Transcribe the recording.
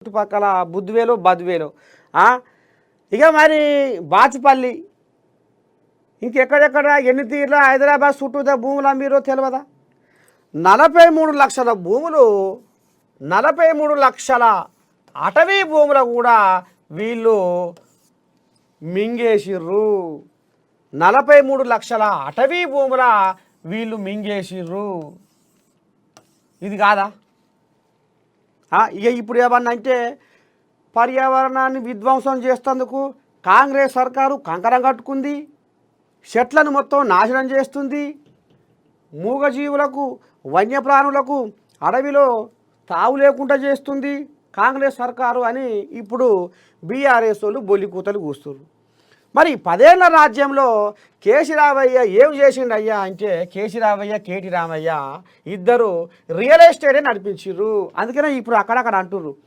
చుట్టుపక్కల బుద్ధివేలు బద్వేలు ఇక మరి బాచిపల్లి ఇంకెక్కడెక్కడ ఎన్ని తీర్ల హైదరాబాద్ చుట్టూ భూములు అమ్మిరో తెలియదా 43 లక్షల భూములు 43 లక్షల అటవీ భూములు కూడా వీళ్ళు మింగేసిర్రు 43 లక్షల అటవీ భూముల వీళ్ళు మింగేసిర్రు ఇది కాదా ఇక ఇప్పుడు ఏమన్నా అంటే పర్యావరణాన్ని విధ్వంసం చేసేందుకు కాంగ్రెస్ సర్కారు కంకరం కట్టుకుంది చెట్లను మొత్తం నాశనం చేస్తుంది మూగజీవులకు వన్యప్రాణులకు అడవిలో తావు లేకుండా చేస్తుంది కాంగ్రెస్ సర్కారు అని ఇప్పుడు బీఆర్ఎస్ వాళ్ళు బొల్లికూతలు కూస్తున్నారు మరి 10 ఏళ్ల రాజ్యంలో కేసీ రామయ్య ఏం చేసిండు అయ్యా అంటే కేసీ రామయ్య కేటీ రామయ్య ఇద్దరు రియల్ ఎస్టేటే నడిపించారు అందుకనే ఇప్పుడు అక్కడక్కడ అంటుర్రు